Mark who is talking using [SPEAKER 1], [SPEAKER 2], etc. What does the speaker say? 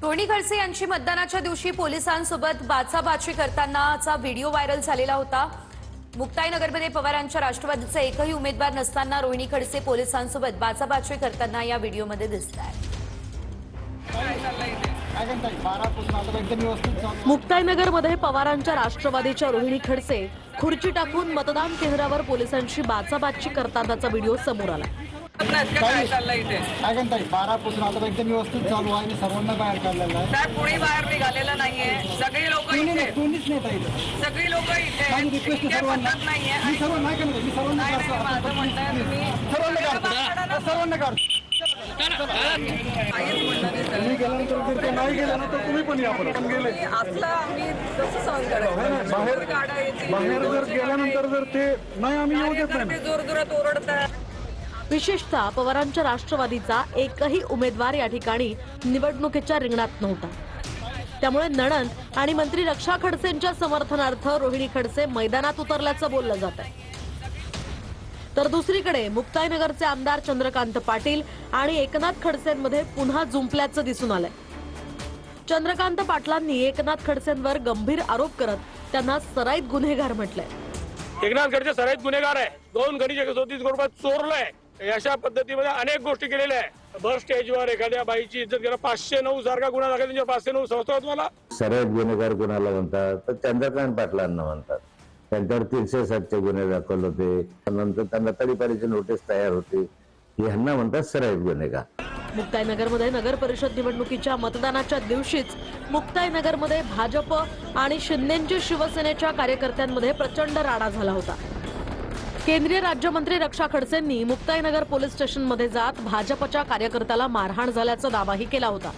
[SPEAKER 1] रोहिणी खडसे यांची मतदानाच्या दिवशी पोलिसांसोबत बाचाबाची करतानाचा व्हिडिओ व्हायरल झालेला होता। मुक्ताईनगरमध्ये पवारांच्या राष्ट्रवादीचे एकही उमेदवार नसताना रोहिणी खडसे पोलिसांसोबत बाचाबाची करताना या व्हिडिओमध्ये दिसतात। मुक्ताईनगरमध्ये पवारांच्या राष्ट्रवादीच्या रोहिणी खडसे खुर्ची टाकून मतदान केंद्रावर पोलिसांशी बाचाबाची करतानाचा व्हिडिओ समोर आला।
[SPEAKER 2] काय चाललंय इथे?
[SPEAKER 3] काय करताय 12 पासून आता एकदम व्यवस्थित चालू आहे आणि सर्वांना बाहेर काढलेलं आहे।
[SPEAKER 2] साहेब कोणी बाहेर निघालेलं नाहीये, सगळी लोक इथे,
[SPEAKER 3] कोणीच नाही ताई,
[SPEAKER 2] सगळी लोक इथे
[SPEAKER 3] माझी रिक्वेस्ट
[SPEAKER 2] इथे
[SPEAKER 3] सर्वांना
[SPEAKER 2] पद्धत नाहीये।
[SPEAKER 3] मी सर्व नाही करणार, मी सर्वांना
[SPEAKER 2] नाही,
[SPEAKER 3] काढतो,
[SPEAKER 2] माझं म्हणणं आहे तुम्ही
[SPEAKER 3] सर्वांना काढतो। तुम्ही गेल्यानंतर ते नाही गेल्यानंतर तुम्ही पण या परत गेले
[SPEAKER 2] असलं आम्ही कसं सहन करायचं?
[SPEAKER 3] बाहेर जर गेल्यानंतर जर ते नाही आम्ही येऊ देत नाही।
[SPEAKER 2] जोर जोरात ओरडतात।
[SPEAKER 1] विशेषतः पवारांच्या राष्ट्रवादीचा एकही उमेदवार या ठिकाणी निवडणुकीच्या रिंगणात नव्हता। त्यामुळे नणंद आणि मंत्री रक्षा खडसेंच्या समर्थनार्थ रोहिणी खडसे मैदानात उतरल्याचं बोललं जात आहे। तर दुसरीकडे मुक्ताईनगरचे आमदार चंद्रकांत पाटील आणि एकनाथ खडसेंमध्ये पुन्हा जुंपल्याचं दिसून आलंय। चंद्रकांत पाटलांनी एकनाथ खडसेंवर गंभीर आरोप करत त्यांना सराईत गुन्हेगार म्हटलंय।
[SPEAKER 4] एकनाथ खडसे सराईत गुन्हेगार आहे, 2 गणेश 130 रुपये चोरलाय, अशा पद्धतीमध्ये अनेक गोष्टी केलेल्या आहे। भर स्टेजवर एखाद्या बाईची इज्जत केला, 509 सारखा गुन्हा दाखल, त्यांच्या 509 संस्था तुम्हाला
[SPEAKER 5] सराईत गुन्हेगार कोणाला म्हणतात तर चंद्रकांत पाटलांना म्हणतात। त्यांच्यावर 307चे गुन्हे दाखल होते, नंतर त्यांना तडीपारीची नोटीस तयार होती, ह्यांना म्हणतात सराईत गुन्हेगार।
[SPEAKER 1] मुक्ताईनगरमध्ये नगर परिषद निवडणुकीच्या मतदानाच्या दिवशीच मुक्ताईनगरमध्ये भाजप आणि शिंदेंच्या शिवसेनेच्या कार्यकर्त्यांमध्ये प्रचंड राडा झाला होता। केंद्रीय राज्यमंत्री रक्षा खडसेंनी मुक्ताईनगर पोलीस स्टेशनमध्ये जात भाजपच्या कार्यकर्त्याला मारहाण झाल्याचा दावाही केला होता।